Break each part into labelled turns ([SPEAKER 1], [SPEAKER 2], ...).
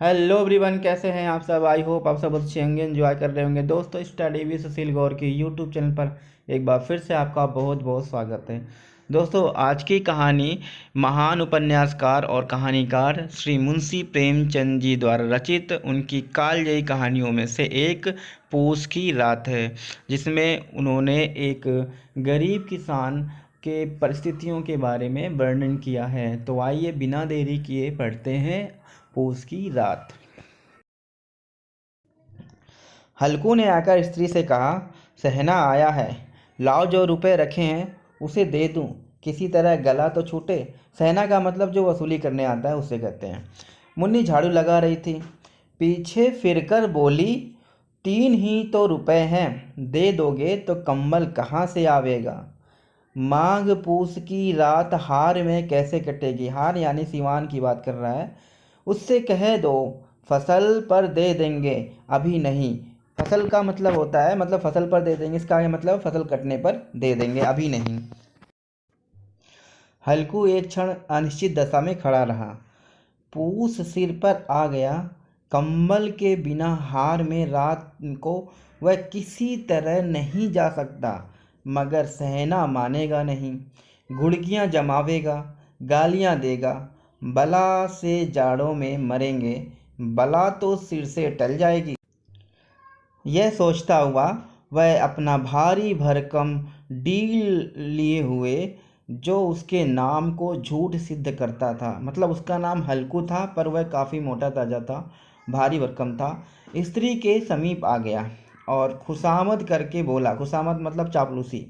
[SPEAKER 1] Hello everyone, कैसे हैं आप सब। आई होप आप सब अच्छे होंगे, एंजॉय कर रहे होंगे। दोस्तों, स्टडी विद सुशील गौर की यूट्यूब चैनल पर एक बार फिर से आपका बहुत बहुत स्वागत है। दोस्तों, आज की कहानी महान उपन्यासकार और कहानीकार श्री मुंशी प्रेमचंद जी द्वारा रचित उनकी कालजयी कहानियों में से एक पूस की रात है, जिसमें उन्होंने एक गरीब किसान के परिस्थितियों के बारे में वर्णन किया है। तो आइए बिना देरी किए पढ़ते हैं पूस की रात। हल्कू ने आकर स्त्री से कहा, सहना आया है, लाओ जो रुपए रखे हैं उसे दे दूं, किसी तरह गला तो छूटे। सहना का मतलब जो वसूली करने आता है उसे कहते हैं। मुन्नी झाड़ू लगा रही थी, पीछे फिरकर बोली, 3 ही तो रुपए हैं, दे दोगे तो कम्बल कहाँ से आवेगा। माघ पूस की रात हार में कैसे कटेगी। हार यानी सिवान की बात कर रहा है। उससे कह दो फसल पर दे देंगे, अभी नहीं। फसल का मतलब होता है, मतलब फसल पर दे देंगे, इसका मतलब फसल कटने पर दे देंगे, अभी नहीं। हल्कू एक क्षण अनिश्चित दशा में खड़ा रहा। पूस सिर पर आ गया। कंबल के बिना हार में रात को वह किसी तरह नहीं जा सकता, मगर सहना मानेगा नहीं। घुड़कियां जमावेगा, गालियां देगा। बला से जाड़ों में मरेंगे, बला तो सिर से टल जाएगी। यह सोचता हुआ वह अपना भारी भरकम डील लिए हुए, जो उसके नाम को झूठ सिद्ध करता था, मतलब उसका नाम हल्कू था पर वह काफ़ी मोटा ताजा था, भारी भरकम था, स्त्री के समीप आ गया और खुशामद करके बोला। खुशामद मतलब चापलूसी।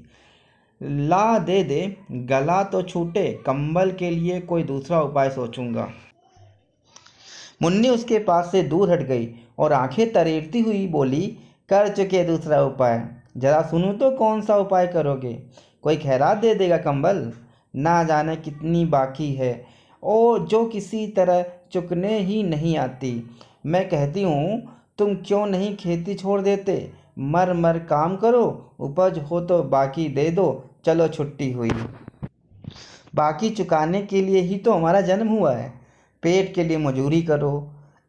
[SPEAKER 1] ला दे दे, गला तो छूटे, कंबल के लिए कोई दूसरा उपाय सोचूंगा। मुन्नी उसके पास से दूर हट गई और आंखें तरेरती हुई बोली, कर चुके दूसरा उपाय, जरा सुनूं तो कौन सा उपाय करोगे। कोई खैरात दे देगा कंबल, ना जाने कितनी बाकी है, ओ जो किसी तरह चुकने ही नहीं आती। मैं कहती हूँ, तुम क्यों नहीं खेती छोड़ देते, मर मर काम करो, उपज हो तो बाकी दे दो, चलो छुट्टी हुई। बाकी चुकाने के लिए ही तो हमारा जन्म हुआ है, पेट के लिए मजूरी करो।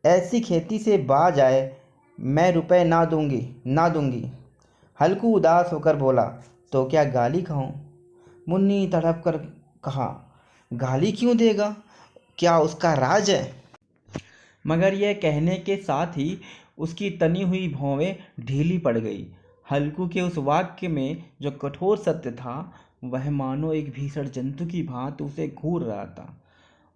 [SPEAKER 1] ऐसी खेती से बाज आए, मैं रुपए ना दूंगी, ना दूंगी। हल्कू उदास होकर बोला, तो क्या गाली खाऊं। मुन्नी तड़प कर कहा, गाली क्यों देगा, क्या उसका राज है। मगर यह कहने के साथ ही उसकी तनी हुई भौवें ढीली पड़ गई। हल्कू के उस वाक्य में जो कठोर सत्य था, वह मानो एक भीषण जंतु की भांति उसे घूर रहा था।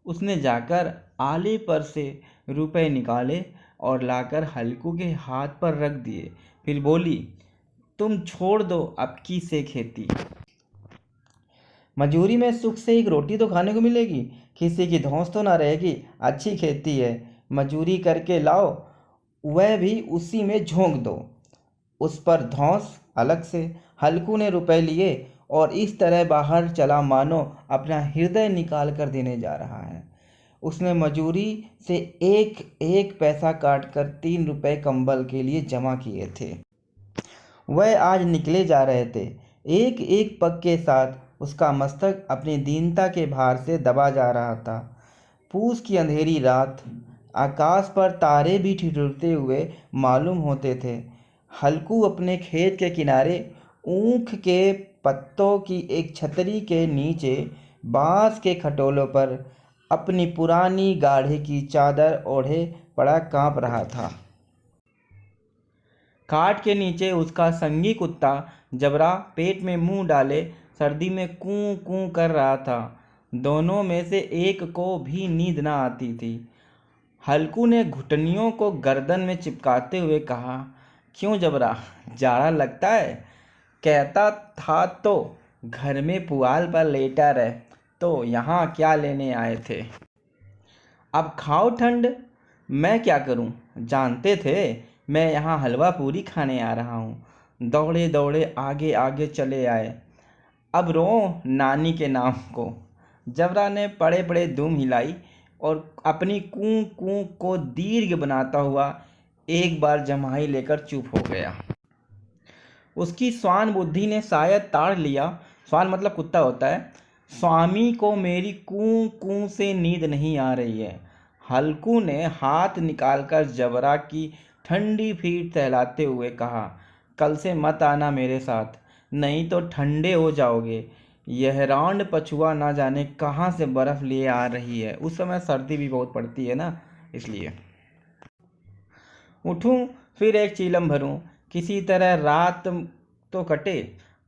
[SPEAKER 1] उसने जाकर आले पर से रुपए निकाले और लाकर हल्कू के हाथ पर रख दिए। फिर बोली, तुम छोड़ दो अब की से खेती। मजूरी में सुख से एक रोटी तो खाने को मिलेगी, किसी की धौंस तो ना रहेगी। अच्छी खेती है, मजूरी करके लाओ, वह भी उसी में झोंक दो, उस पर धौंस अलग से। हल्कू ने रुपए लिए और इस तरह बाहर चला मानो अपना हृदय निकाल कर देने जा रहा है। उसने मजूरी से एक एक पैसा काट कर 3 रुपए कंबल के लिए जमा किए थे। वह आज निकले जा रहे थे। एक एक पग के साथ उसका मस्तक अपनी दीनता के भार से दबा जा रहा था। पूस की अंधेरी रात, आकाश पर तारे भी ठिठुरते हुए मालूम होते थे। हल्कू अपने खेत के किनारे ऊख के पत्तों की एक छतरी के नीचे बांस के खटोलों पर अपनी पुरानी गाढ़े की चादर ओढ़े पड़ा कांप रहा था। खाट के नीचे उसका संगी कुत्ता जबरा पेट में मुंह डाले सर्दी में कूं कूं कर रहा था। दोनों में से एक को भी नींद न आती थी। हल्कू ने घुटनियों को गर्दन में चिपकाते हुए कहा, क्यों जबरा, जाड़ा लगता है। कहता था तो घर में पुआल पर लेटा रहे, तो यहाँ क्या लेने आए थे। अब खाओ ठंड, मैं क्या करूं, जानते थे मैं यहाँ हलवा पूरी खाने आ रहा हूँ। दौड़े दौड़े आगे आगे चले आए, अब रो नानी के नाम को। जबरा ने पड़े पड़े दुम हिलाई और अपनी कूं कूं को दीर्घ बनाता हुआ एक बार जम्हाई लेकर चुप हो गया। उसकी स्वान बुद्धि ने शायद ताड़ लिया। स्वान मतलब कुत्ता होता है। स्वामी को मेरी कूं कूं से नींद नहीं आ रही है। हल्कू ने हाथ निकालकर जबरा की ठंडी फीट सहलाते हुए कहा, कल से मत आना मेरे साथ, नहीं तो ठंडे हो जाओगे। यह रांड पछुआ ना जाने कहाँ से बर्फ लिए आ रही है। उस समय सर्दी भी बहुत पड़ती है ना, इसलिए। उठूं फिर एक चीलम भरूं, किसी तरह रात तो कटे।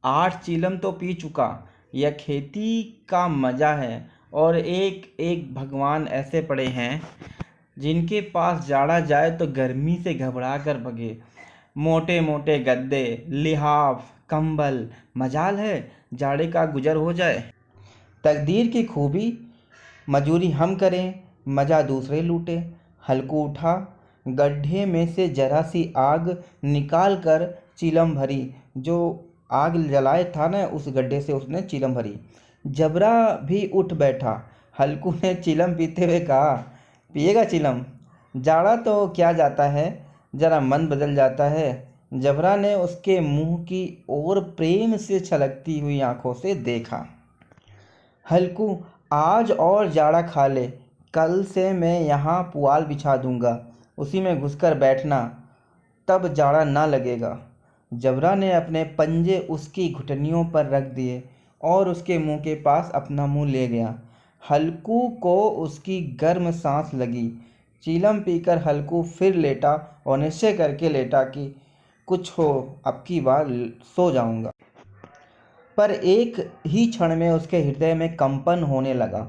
[SPEAKER 1] 8 चीलम तो पी चुका। यह खेती का मज़ा है। और एक एक भगवान ऐसे पड़े हैं जिनके पास जाड़ा जाए तो गर्मी से घबरा कर भगे। मोटे मोटे गद्दे, लिहाफ, कंबल, मजाल है जाड़े का गुजर हो जाए। तकदीर की खूबी, मजूरी हम करें, मज़ा दूसरे लूटे। हल्कू उठा, गड्ढे में से जरा सी आग निकाल कर चीलम भरी। जो आग जलाए था ना, उस गड्ढे से उसने चीलम भरी। जबरा भी उठ बैठा। हल्कू ने चीलम पीते हुए कहा, पिएगा चीलम? जाड़ा तो क्या जाता है, जरा मन बदल जाता है। जबरा ने उसके मुंह की ओर प्रेम से छलकती हुई आंखों से देखा। हल्कू, आज और जाड़ा खा ले, कल से मैं यहाँ पुआल बिछा दूंगा, उसी में घुसकर बैठना, तब जाड़ा ना लगेगा। जबरा ने अपने पंजे उसकी घुटनियों पर रख दिए और उसके मुंह के पास अपना मुंह ले गया। हल्कू को उसकी गर्म सांस लगी। चीलम पीकर हल्कू फिर लेटा और निश्चय करके लेटा कि कुछ हो, अब की बार सो जाऊंगा। पर एक ही क्षण में उसके हृदय में कंपन होने लगा।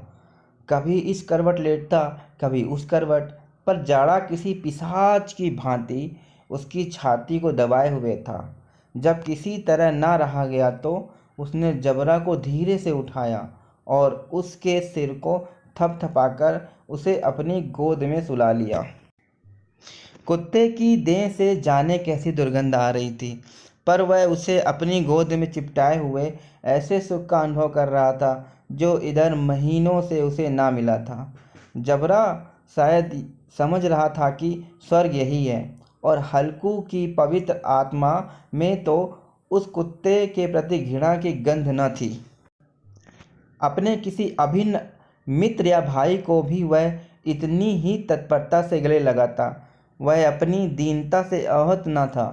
[SPEAKER 1] कभी इस करवट लेटता, कभी उस करवट, पर जाड़ा किसी पिशाच की भांति उसकी छाती को दबाए हुए था। जब किसी तरह ना रहा गया तो उसने जबरा को धीरे से उठाया और उसके सिर को थपथपाकर उसे अपनी गोद में सुला लिया। कुत्ते की देह से जाने कैसी दुर्गंध आ रही थी, पर वह उसे अपनी गोद में चिपटाए हुए ऐसे सुख का अनुभव कर रहा था जो इधर महीनों से उसे ना मिला था। जबरा शायद समझ रहा था कि स्वर्ग यही है, और हल्कू की पवित्र आत्मा में तो उस कुत्ते के प्रति घृणा की गंध न थी। अपने किसी अभिन्न मित्र या भाई को भी वह इतनी ही तत्परता से गले लगाता। वह अपनी दीनता से आहत न था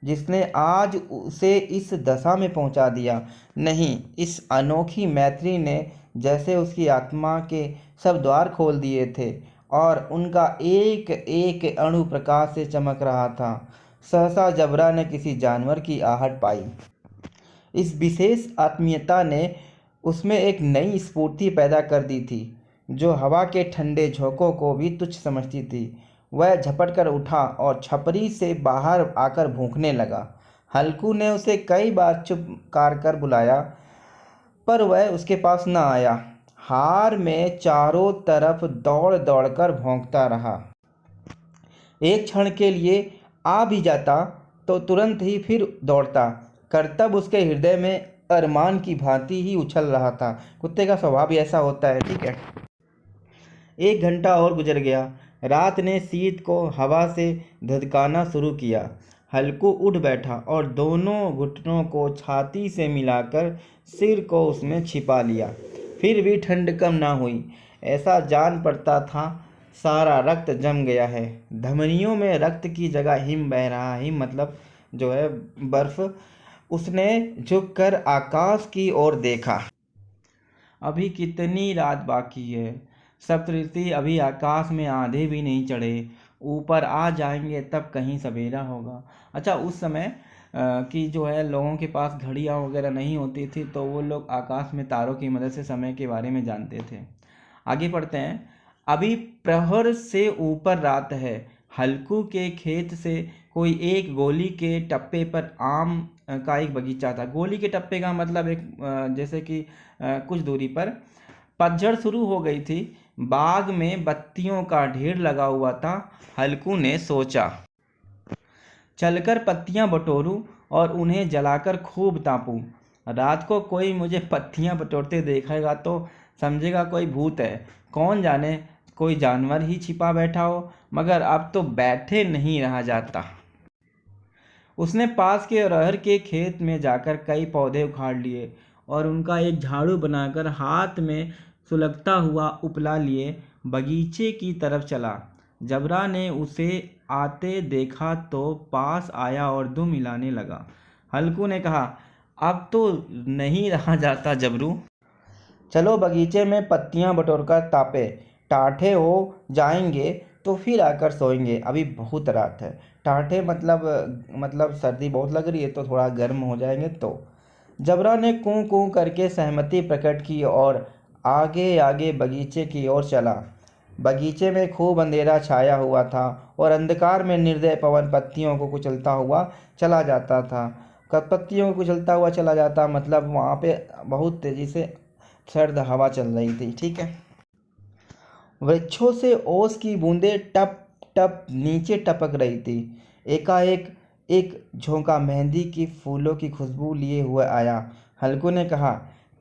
[SPEAKER 1] जिसने आज उसे इस दशा में पहुंचा दिया। नहीं, इस अनोखी मैत्री ने जैसे उसकी आत्मा के सब द्वार खोल दिए थे और उनका एक एक अणु प्रकाश से चमक रहा था। सहसा जबरा ने किसी जानवर की आहट पाई। इस विशेष आत्मीयता ने उसमें एक नई स्फूर्ति पैदा कर दी थी जो हवा के ठंडे झोंकों को भी तुच्छ समझती थी। वह झपट कर उठा और छपरी से बाहर आकर भूंकने लगा। हल्कू ने उसे कई बार चुप कर बुलाया, पर वह उसके पास न आया। हार में चारों तरफ दौड़ दौड़ कर भौंकता रहा। एक क्षण के लिए आ भी जाता तो तुरंत ही फिर दौड़ता। कर्तव्य उसके हृदय में अरमान की भांति ही उछल रहा था। कुत्ते का स्वभाव भी ऐसा होता है, ठीक है। 1 घंटा और गुजर गया। रात ने शीत को हवा से धधकाना शुरू किया। हल्कू उठ बैठा और दोनों घुटनों को छाती से मिलाकर सिर को उसमें छिपा लिया। फिर भी ठंड कम ना हुई। ऐसा जान पड़ता था सारा रक्त जम गया है। धमनियों में रक्त की जगह हिम बह रहा। हिम मतलब जो है बर्फ। उसने झुककर आकाश की ओर देखा। अभी कितनी रात बाकी है। सप्तऋषि अभी आकाश में आधे भी नहीं चढ़े। ऊपर आ जाएंगे तब कहीं सवेरा होगा। अच्छा, उस समय कि जो है लोगों के पास घड़ियाँ वगैरह नहीं होती थी, तो वो लोग आकाश में तारों की मदद से समय के बारे में जानते थे। आगे पढ़ते हैं। अभी प्रहर से ऊपर रात है। हल्कू के खेत से कोई एक गोली के टप्पे पर आम का एक बगीचा था। गोली के टप्पे का मतलब एक जैसे कि कुछ दूरी पर पतझड़ शुरू हो गई थी। बाग में बत्तियों का ढेर लगा हुआ था। हल्कू ने सोचा, चलकर पत्तियां बटोरूं और उन्हें जलाकर खूब तापूं। रात को कोई मुझे पत्तियां बटोरते देखेगा तो समझेगा कोई भूत है। कौन जाने कोई जानवर ही छिपा बैठा हो, मगर अब तो बैठे नहीं रहा जाता। उसने पास के अरहर के खेत में जाकर कई पौधे उखाड़ लिए और उनका एक झाड़ू बनाकर हाथ में सुलगता हुआ उपला लिए बगीचे की तरफ चला। जबरा ने उसे आते देखा तो पास आया और दुम मिलाने लगा। हल्कू ने कहा, अब तो नहीं रहा जाता जबरू, चलो बगीचे में पत्तियां बटोरकर तापे, टाठे हो जाएंगे तो फिर आकर सोएंगे, अभी बहुत रात है। टाठे मतलब सर्दी बहुत लग रही है तो थोड़ा गर्म हो जाएंगे तो। जबरा ने कूं कूं करके सहमति प्रकट की और आगे आगे बगीचे की ओर चला। बगीचे में खूब अंधेरा छाया हुआ था और अंधकार में निर्दय पवन पत्तियों को कुचलता हुआ चला जाता था। पत्तियों को कुचलता हुआ चला जाता मतलब वहाँ पे बहुत तेजी से सर्द हवा चल रही थी। ठीक है। वृक्षों से ओस की बूंदें टप टप नीचे टपक रही थी। एकाएक एक झोंका मेहंदी की फूलों की खुशबू लिए हुए आया। हल्कू ने कहा,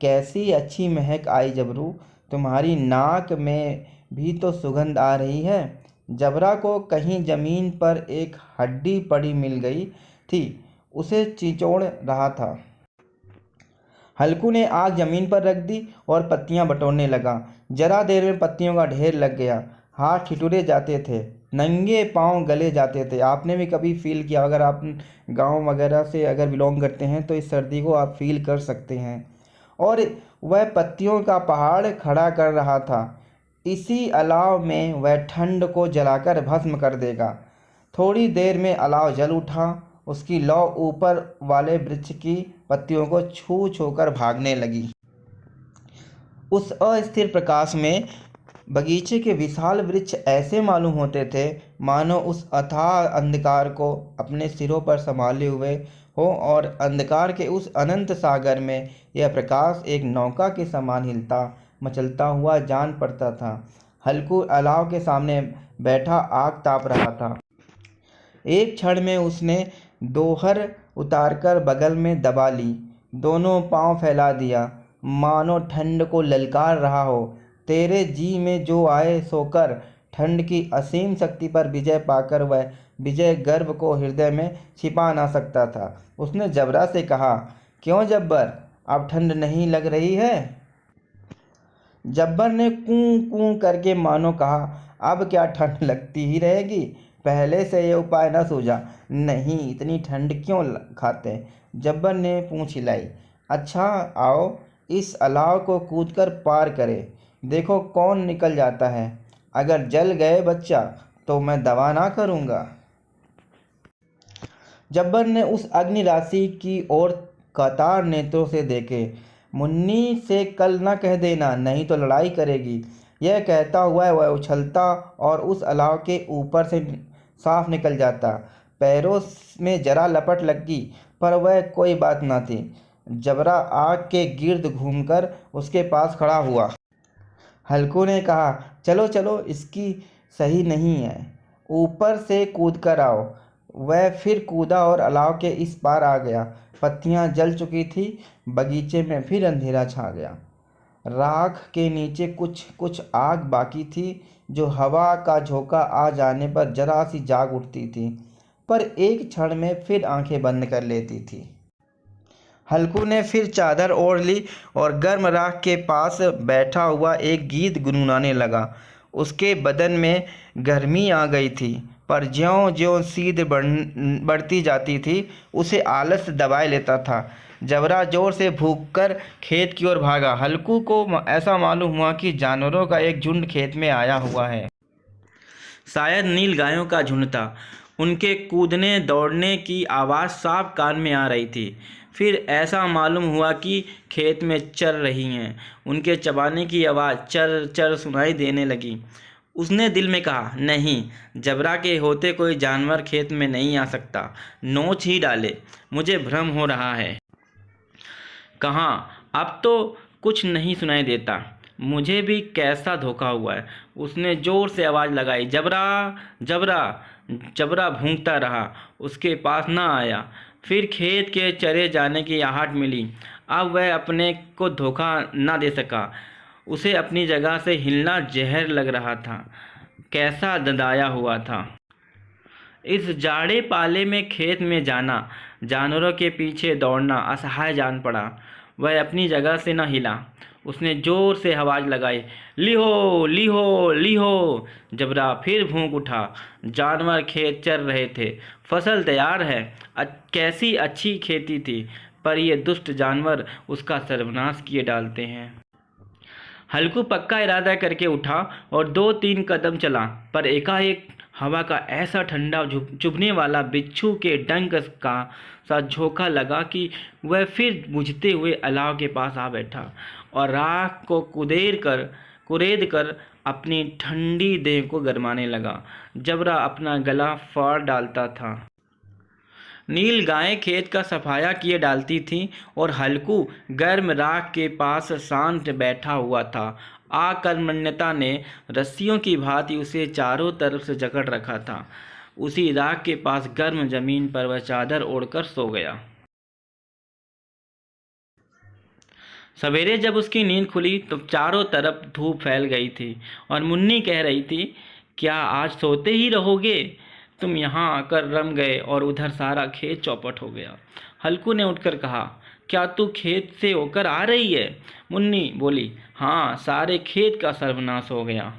[SPEAKER 1] कैसी अच्छी महक आई जबरू, तुम्हारी नाक में भी तो सुगंध आ रही है। जबरा को कहीं जमीन पर एक हड्डी पड़ी मिल गई थी, उसे चिचोड़ रहा था। हल्कू ने आग जमीन पर रख दी और पत्तियां बटोरने लगा। जरा देर में पत्तियों का ढेर लग गया। हाथ ठिठुरे जाते थे, नंगे पांव गले जाते थे। आपने भी कभी फील किया, अगर आप गांव वगैरह से अगर बिलोंग करते हैं तो इस सर्दी को आप फील कर सकते हैं। और वह पत्तियों का पहाड़ खड़ा कर रहा था। इसी अलाव में वह ठंड को जलाकर भस्म कर देगा। थोड़ी देर में अलाव जल उठा। उसकी लौ ऊपर वाले वृक्ष की पत्तियों को छू छूकर भागने लगी। उस अस्थिर प्रकाश में बगीचे के विशाल वृक्ष ऐसे मालूम होते थे मानो उस अथाह अंधकार को अपने सिरों पर संभाले हुए हो, और अंधकार के उस अनंत सागर में यह प्रकाश एक नौका के समान हिलता मचलता हुआ जान पड़ता था। हल्कू अलाव के सामने बैठा आग ताप रहा था। एक क्षण में उसने दोहर उतारकर बगल में दबा ली, दोनों पांव फैला दिया, मानो ठंड को ललकार रहा हो। तेरे जी में जो आए सो कर। ठंड की असीम शक्ति पर विजय पाकर वह विजय गर्व को हृदय में छिपा ना सकता था। उसने जबरा से कहा, क्यों जब्बर, अब ठंड नहीं लग रही है? जब्बर ने कूं कूं करके मानो कहा, अब क्या ठंड लगती ही रहेगी, पहले से ये उपाय न सूझा? नहीं, इतनी ठंड क्यों खाते? जब्बर ने पूंछ हिलाई। अच्छा आओ इस अलाव को कूदकर पार करें, देखो कौन निकल जाता है। अगर जल गए बच्चा तो मैं दवा ना करूँगा। जब्बर ने उस अग्नि राशि की ओर कतार नेत्रों से देखे। मुन्नी से कल न कह देना, नहीं तो लड़ाई करेगी। यह कहता हुआ वह उछलता और उस अलाव के ऊपर से साफ निकल जाता। पैरों में जरा लपट लगी पर वह कोई बात न थी। जबरा आग के गिर्द घूमकर उसके पास खड़ा हुआ। हल्कू ने कहा, चलो चलो, इसकी सही नहीं है, ऊपर से कूद कर आओ। वह फिर कूदा और अलाव के इस पार आ गया। पत्तियां जल चुकी थी। बगीचे में फिर अंधेरा छा गया। राख के नीचे कुछ कुछ आग बाकी थी जो हवा का झोंका आ जाने पर जरा सी जाग उठती थी, पर एक क्षण में फिर आंखें बंद कर लेती थी। हल्कू ने फिर चादर ओढ़ ली और गर्म राख के पास बैठा हुआ एक गीत गुनगुनाने लगा। उसके बदन में गर्मी आ गई थी, पर ज्यों ज्यों शीत बढ़ती जाती थी उसे आलस दबाए लेता था। जबरा जोर से भूंककर खेत की ओर भागा। हल्कू को ऐसा मालूम हुआ कि जानवरों का एक झुंड खेत में आया हुआ है। शायद नील गायों का झुंड था। उनके कूदने दौड़ने की आवाज़ साफ कान में आ रही थी। फिर ऐसा मालूम हुआ कि खेत में चर रही हैं। उनके चबाने की आवाज़ चर चर सुनाई देने लगी। उसने दिल में कहा, नहीं, जबरा के होते कोई जानवर खेत में नहीं आ सकता, नोच ही डाले, मुझे भ्रम हो रहा है। कहाँ, अब तो कुछ नहीं सुनाई देता, मुझे भी कैसा धोखा हुआ है। उसने ज़ोर से आवाज़ लगाई, जबरा जबरा। जबरा भूंकता रहा, उसके पास न आया। फिर खेत के चरे जाने की आहट मिली। अब वह अपने को धोखा न दे सका। उसे अपनी जगह से हिलना जहर लग रहा था। कैसा ददाया हुआ था। इस जाड़े पाले में खेत में जाना, जानवरों के पीछे दौड़ना असहाय जान पड़ा। वह अपनी जगह से न हिला। उसने जोर से आवाज़ लगाई, लिहो लिहो लिहो। जबरा फिर भूंक उठा। जानवर खेत चर रहे थे। फसल तैयार है। कैसी अच्छी खेती थी, पर ये दुष्ट जानवर उसका सर्वनाश किए डालते हैं। हल्कू पक्का इरादा करके उठा और 2-3 कदम चला, पर एकाएक हवा का ऐसा ठंडा चुभने वाला बिच्छू के डंक का सा झोंका लगा कि वह फिर बुझते हुए अलाव के पास आ बैठा और राख को कुरेद कर अपनी ठंडी देह को गरमाने लगा। जबरा अपना गला फाड़ डालता था। नील गायें खेत का सफाया किए डालती थीं और हल्कू गर्म राख के पास शांत बैठा हुआ था। अकर्मण्यता ने रस्सियों की भांति उसे चारों तरफ से जकड़ रखा था। उसी राख के पास गर्म जमीन पर वह चादर ओढ़कर सो गया। सवेरे जब उसकी नींद खुली तो चारों तरफ धूप फैल गई थी और मुन्नी कह रही थी, क्या आज सोते ही रहोगे? तुम यहाँ आकर रम गए और उधर सारा खेत चौपट हो गया। हल्कू ने उठकर कहा, क्या तू खेत से होकर आ रही है? मुन्नी बोली, हाँ, सारे खेत का सर्वनाश हो गया।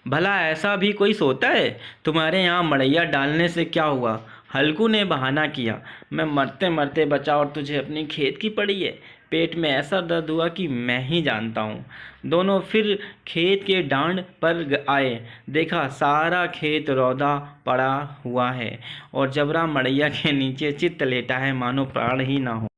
[SPEAKER 1] भला ऐसा भी कोई सोता है? तुम्हारे यहाँ मड़ैया डालने से क्या हुआ? हल्कू ने बहाना किया, मैं मरते मरते बचा और तुझे अपनी खेत की पड़ी है। पेट में ऐसा दर्द हुआ कि मैं ही जानता हूँ। दोनों फिर खेत के डांड पर आए। देखा सारा खेत रौदा पड़ा हुआ है और जबरा मड़ैया के नीचे चित्त लेटा है, मानो प्राण ही ना हो।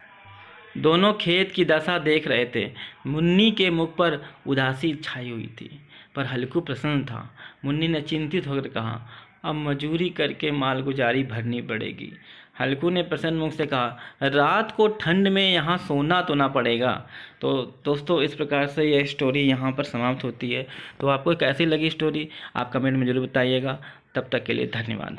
[SPEAKER 1] दोनों खेत की दशा देख रहे थे। मुन्नी के मुख पर उदासी छाई हुई थी, पर हल्कू प्रसन्न था। मुन्नी ने चिंतित होकर कहा, अब मजूरी करके मालगुजारी भरनी पड़ेगी। हल्कू ने प्रसन्न मुख से कहा, रात को ठंड में यहाँ सोना तो ना पड़ेगा। तो दोस्तों, इस प्रकार से यह स्टोरी यहाँ पर समाप्त होती है। तो आपको कैसी लगी स्टोरी, आप कमेंट में ज़रूर बताइएगा। तब तक के लिए धन्यवाद।